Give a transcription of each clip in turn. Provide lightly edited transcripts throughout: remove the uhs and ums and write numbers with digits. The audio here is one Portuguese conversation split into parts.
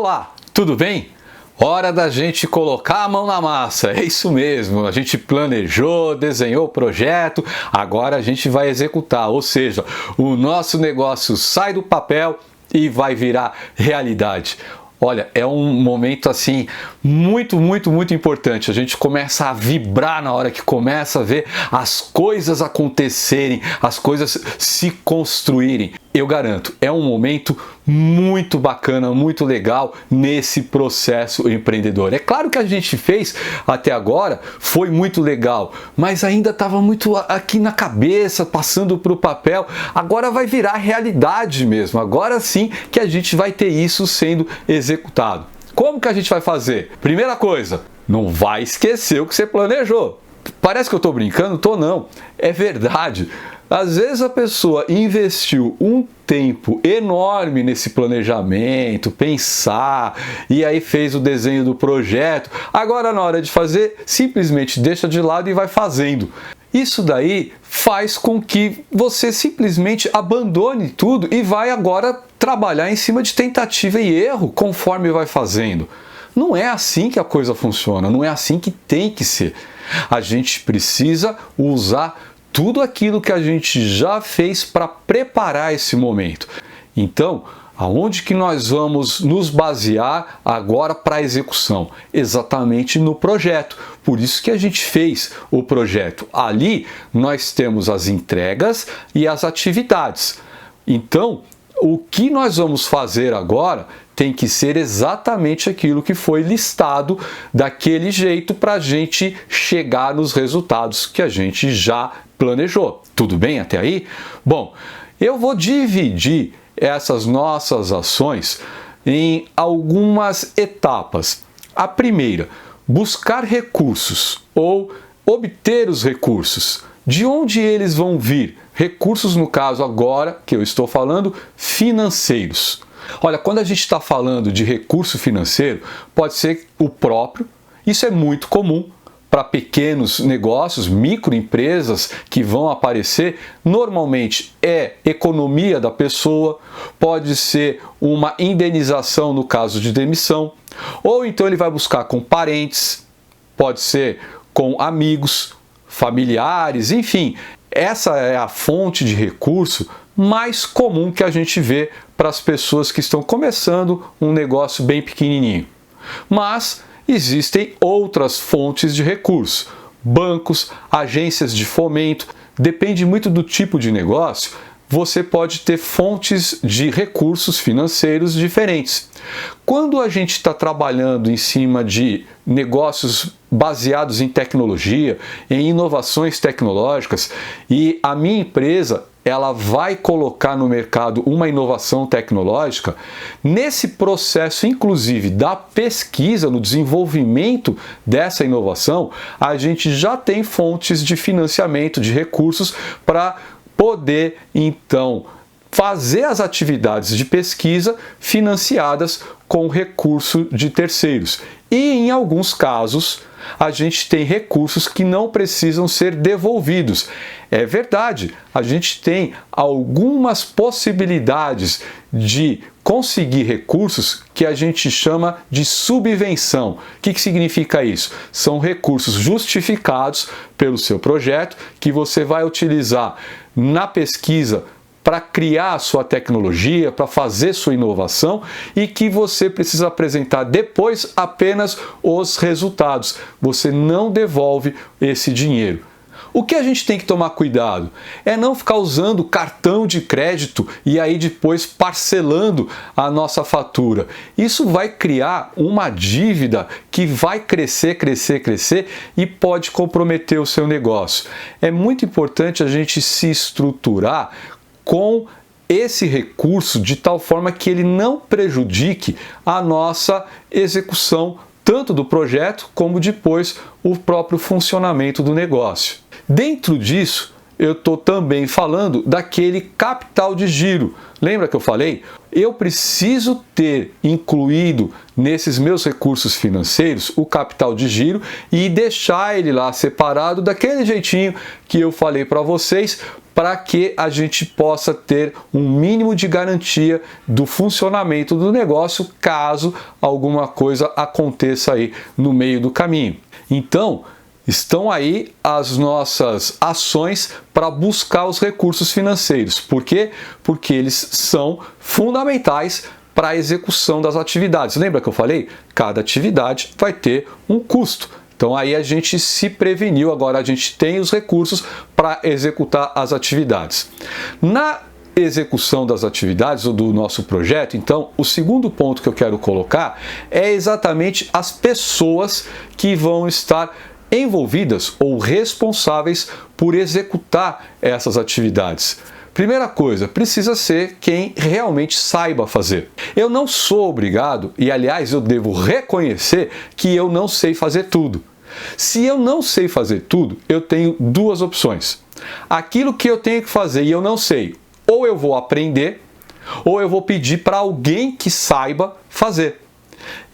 Olá, tudo bem? Hora da gente colocar a mão na massa, é isso mesmo, a gente planejou, desenhou o projeto, agora a gente vai executar, ou seja, o nosso negócio sai do papel e vai virar realidade. Olha, é um momento assim muito importante. A gente começa a vibrar na hora que começa a ver as coisas acontecerem, as coisas se construírem. Eu garanto, é um momento muito bacana, muito legal nesse processo empreendedor. É claro que a gente fez até agora, foi muito legal, mas ainda estava muito aqui na cabeça, passando para o papel. Agora vai virar realidade mesmo, agora sim que a gente vai ter isso sendo executado. Como que a gente vai fazer? Primeira coisa, não vai esquecer o que você planejou. Parece que eu estou brincando? Tô não, é verdade. Às vezes a pessoa investiu um tempo enorme nesse planejamento, pensar, e aí fez o desenho do projeto. Agora, na hora de fazer, simplesmente deixa de lado e vai fazendo. Isso daí faz com que você simplesmente abandone tudo e vai agora trabalhar em cima de tentativa e erro conforme vai fazendo. Não é assim que a coisa funciona, não é assim que tem que ser. A gente precisa usar tudo aquilo que a gente já fez para preparar esse momento. Então, aonde que nós vamos nos basear agora para a execução? Exatamente no projeto. Por isso que a gente fez o projeto. Ali nós temos as entregas e as atividades. Então, o que nós vamos fazer agora tem que ser exatamente aquilo que foi listado daquele jeito para a gente chegar nos resultados que a gente já planejou. Tudo bem até aí? Bom, eu vou dividir essas nossas ações em algumas etapas. A primeira, buscar recursos ou obter os recursos. De onde eles vão vir? Recursos, no caso agora, que eu estou falando, financeiros. Olha, quando a gente está falando de recurso financeiro, pode ser o próprio, isso é muito comum para pequenos negócios, microempresas que vão aparecer. Normalmente é economia da pessoa, pode ser uma indenização no caso de demissão, ou então ele vai buscar com parentes, pode ser com amigos, familiares, enfim. Essa é a fonte de recurso mais comum que a gente vê para as pessoas que estão começando um negócio bem pequenininho. Mas existem outras fontes de recurso, bancos, agências de fomento, depende muito do tipo de negócio. Você pode ter fontes de recursos financeiros diferentes. Quando a gente está trabalhando em cima de negócios baseados em tecnologia, em inovações tecnológicas, e a minha empresa ela vai colocar no mercado uma inovação tecnológica, nesse processo, inclusive, da pesquisa, no desenvolvimento dessa inovação, a gente já tem fontes de financiamento, de recursos para poder, então, fazer as atividades de pesquisa financiadas com recurso de terceiros. E, em alguns casos, a gente tem recursos que não precisam ser devolvidos. É verdade, a gente tem algumas possibilidades de conseguir recursos que a gente chama de subvenção. O que significa isso? São recursos justificados pelo seu projeto que você vai utilizar na pesquisa para criar a sua tecnologia, para fazer sua inovação e que você precisa apresentar depois apenas os resultados. Você não devolve esse dinheiro. O que a gente tem que tomar cuidado é não ficar usando cartão de crédito e aí depois parcelando a nossa fatura. Isso vai criar uma dívida que vai crescer e pode comprometer o seu negócio. É muito importante a gente se estruturar com esse recurso de tal forma que ele não prejudique a nossa execução, tanto do projeto como depois o próprio funcionamento do negócio. Dentro disso, eu estou também falando daquele capital de giro. Lembra que eu falei? Eu preciso ter incluído nesses meus recursos financeiros o capital de giro e deixar ele lá separado daquele jeitinho que eu falei para vocês, para que a gente possa ter um mínimo de garantia do funcionamento do negócio caso alguma coisa aconteça aí no meio do caminho. Então, estão aí as nossas ações para buscar os recursos financeiros. Por quê? Porque eles são fundamentais para a execução das atividades. Lembra que eu falei? Cada atividade vai ter um custo. Então aí a gente se preveniu, agora a gente tem os recursos para executar as atividades. Na execução das atividades do nosso projeto, então, o segundo ponto que eu quero colocar é exatamente as pessoas que vão estar envolvidas ou responsáveis por executar essas atividades. Primeira coisa, precisa ser quem realmente saiba fazer. Eu não sou obrigado, e aliás eu devo reconhecer que eu não sei fazer tudo. Se eu não sei fazer tudo, eu tenho duas opções. Aquilo que eu tenho que fazer e eu não sei, ou eu vou aprender, ou eu vou pedir para alguém que saiba fazer.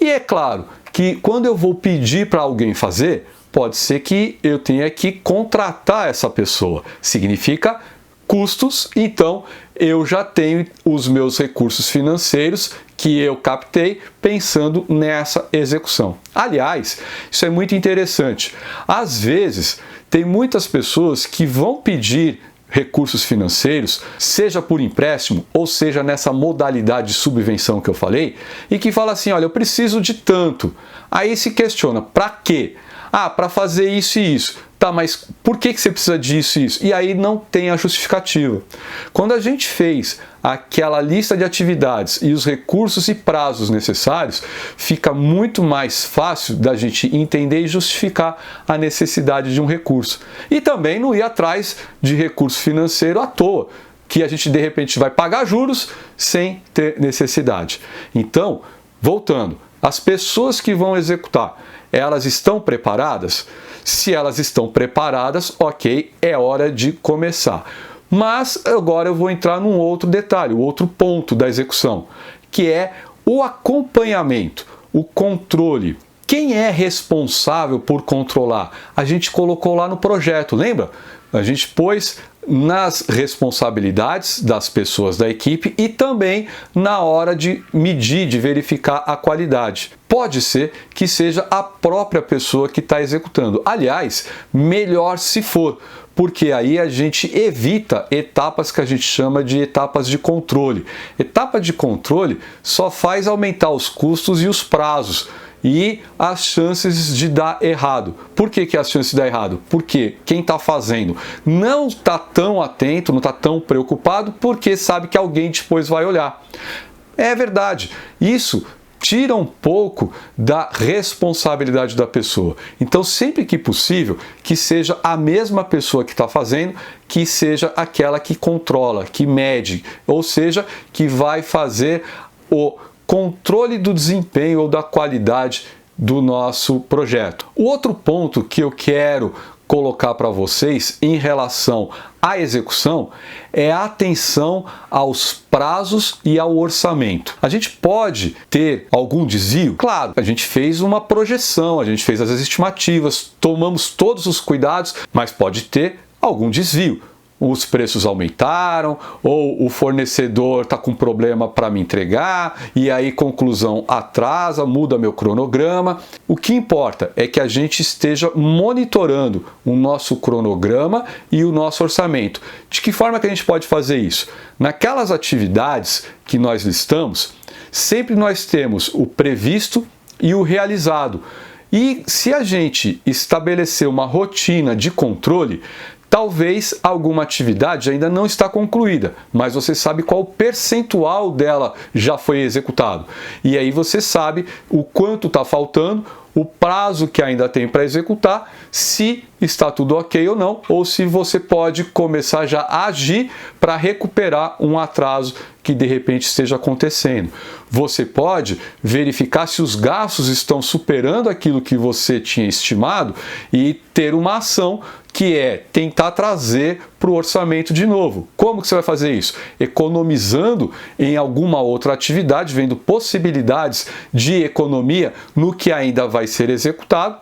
E é claro que quando eu vou pedir para alguém fazer, pode ser que eu tenha que contratar essa pessoa. Significa custos, então eu já tenho os meus recursos financeiros que eu captei pensando nessa execução. Aliás, isso é muito interessante. Às vezes, tem muitas pessoas que vão pedir recursos financeiros, seja por empréstimo ou seja nessa modalidade de subvenção que eu falei, e que fala assim, olha, eu preciso de tanto. Aí se questiona, para quê? Ah, para fazer isso e isso. Tá, mas por que você precisa disso e isso? E aí não tem a justificativa. Quando a gente fez aquela lista de atividades e os recursos e prazos necessários, fica muito mais fácil da gente entender e justificar a necessidade de um recurso. E também não ir atrás de recurso financeiro à toa, que a gente de repente vai pagar juros sem ter necessidade. Então, voltando, as pessoas que vão executar, elas estão preparadas? Se elas estão preparadas, ok, é hora de começar. Mas agora eu vou entrar num outro detalhe, o outro ponto da execução, que é o acompanhamento, o controle. Quem é responsável por controlar? A gente colocou lá no projeto, lembra? A gente pôs nas responsabilidades das pessoas da equipe e também na hora de medir, de verificar a qualidade. Pode ser que seja a própria pessoa que está executando. Aliás, melhor se for, porque aí a gente evita etapas que a gente chama de etapas de controle. Etapa de controle só faz aumentar os custos e os prazos e as chances de dar errado. Por que as chances de dar errado? Porque quem está fazendo não está tão atento, não está tão preocupado, porque sabe que alguém depois vai olhar. É verdade. Isso tira um pouco da responsabilidade da pessoa. Então, sempre que possível, que seja a mesma pessoa que está fazendo, que seja aquela que controla, que mede, ou seja, que vai fazer o controle do desempenho ou da qualidade do nosso projeto. O outro ponto que eu quero colocar para vocês em relação à execução é a atenção aos prazos e ao orçamento. A gente pode ter algum desvio? Claro, a gente fez uma projeção, a gente fez as estimativas, tomamos todos os cuidados, mas pode ter algum desvio. Os preços aumentaram, ou o fornecedor está com problema para me entregar, e aí, conclusão, atrasa, muda meu cronograma. O que importa é que a gente esteja monitorando o nosso cronograma e o nosso orçamento. De que forma que a gente pode fazer isso? Naquelas atividades que nós listamos, sempre nós temos o previsto e o realizado. E se a gente estabelecer uma rotina de controle, talvez alguma atividade ainda não está concluída, mas você sabe qual percentual dela já foi executado. E aí você sabe o quanto está faltando, o prazo que ainda tem para executar, se está tudo ok ou não, ou se você pode começar já a agir para recuperar um atraso que de repente esteja acontecendo. Você pode verificar se os gastos estão superando aquilo que você tinha estimado e ter uma ação que é tentar trazer para o orçamento de novo. Como que você vai fazer isso? Economizando em alguma outra atividade, vendo possibilidades de economia no que ainda vai ser executado,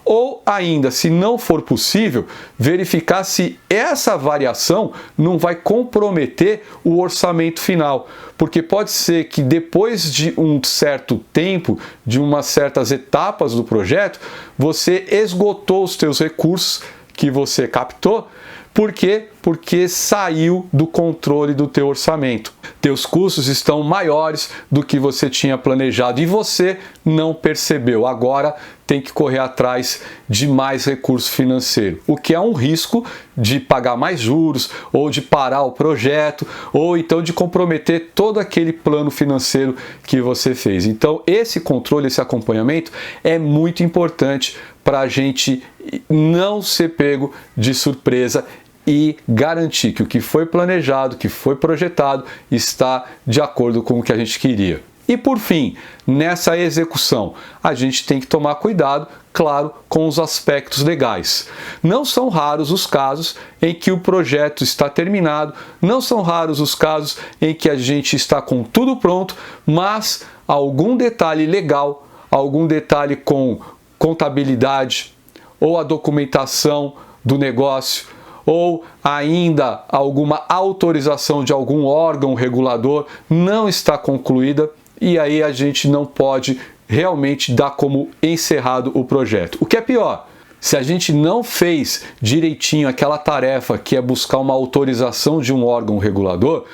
ou ainda, se não for possível, verificar se essa variação não vai comprometer o orçamento final. Porque pode ser que depois de um certo tempo, de umas certas etapas do projeto, você esgotou os teus recursos que você captou. Por quê? Porque saiu do controle do teu orçamento. Teus custos estão maiores do que você tinha planejado e você não percebeu. Agora tem que correr atrás de mais recurso financeiro, o que é um risco de pagar mais juros, ou de parar o projeto, ou então de comprometer todo aquele plano financeiro que você fez. Então esse controle, esse acompanhamento é muito importante para a gente não ser pego de surpresa e garantir que o que foi planejado, que foi projetado, está de acordo com o que a gente queria. E por fim, nessa execução, a gente tem que tomar cuidado, claro, com os aspectos legais. Não são raros os casos em que o projeto está terminado, não são raros os casos em que a gente está com tudo pronto, mas algum detalhe legal, algum detalhe com contabilidade ou a documentação do negócio, ou ainda alguma autorização de algum órgão regulador não está concluída, e aí a gente não pode realmente dar como encerrado o projeto. O que é pior, se a gente não fez direitinho aquela tarefa que é buscar uma autorização de um órgão regulador,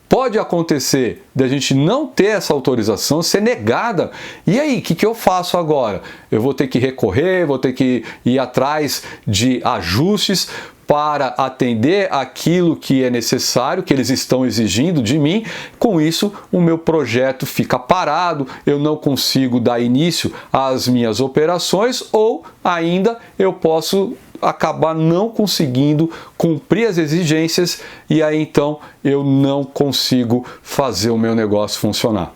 pode acontecer de a gente não ter essa autorização, ser negada. E aí, o que eu faço agora? Eu vou ter que recorrer, vou ter que ir atrás de ajustes para atender aquilo que é necessário, que eles estão exigindo de mim. Com isso, o meu projeto fica parado, eu não consigo dar início às minhas operações, ou ainda eu posso acabar não conseguindo cumprir as exigências e aí então eu não consigo fazer o meu negócio funcionar.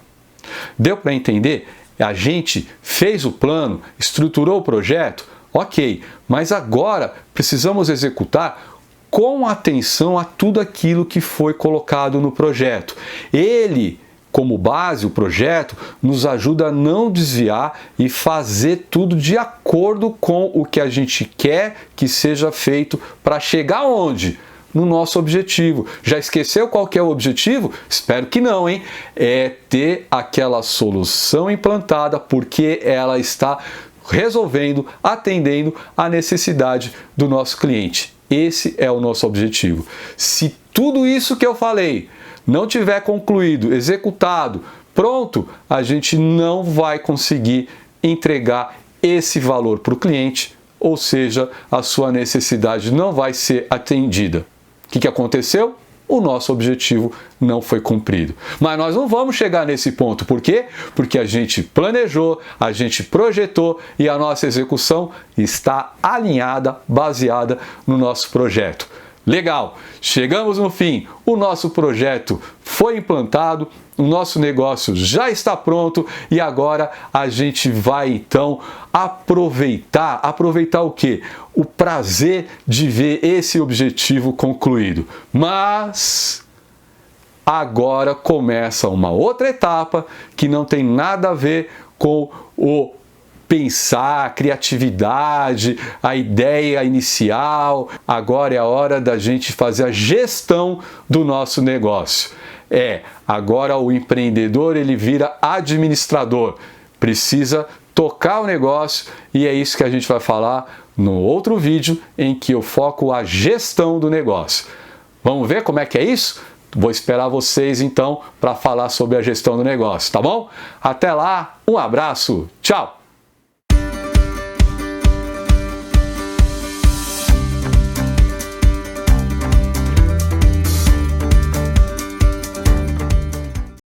Deu para entender? A gente fez o plano, estruturou o projeto, ok, mas agora precisamos executar com atenção a tudo aquilo que foi colocado no projeto. Ele, como base, o projeto, nos ajuda a não desviar e fazer tudo de acordo com o que a gente quer que seja feito para chegar onde? No nosso objetivo. Já esqueceu qual que é o objetivo? Espero que não, hein? É ter aquela solução implantada porque ela está resolvendo, atendendo a necessidade do nosso cliente. Esse é o nosso objetivo. Se tudo isso que eu falei não tiver concluído, executado, pronto, a gente não vai conseguir entregar esse valor para o cliente, ou seja, a sua necessidade não vai ser atendida. O que aconteceu? O nosso objetivo não foi cumprido. Mas nós não vamos chegar nesse ponto. Por quê? Porque a gente planejou, a gente projetou e a nossa execução está alinhada, baseada no nosso projeto. Legal, chegamos no fim, o nosso projeto foi implantado, o nosso negócio já está pronto e agora a gente vai então aproveitar o quê? O prazer de ver esse objetivo concluído. Mas agora começa uma outra etapa que não tem nada a ver com o pensar, criatividade, a ideia inicial. Agora é a hora da gente fazer a gestão do nosso negócio. Agora o empreendedor ele vira administrador, precisa tocar o negócio e é isso que a gente vai falar no outro vídeo em que eu foco a gestão do negócio. Vamos ver como é que é isso? Vou esperar vocês então para falar sobre a gestão do negócio, tá bom? Até lá, um abraço, tchau!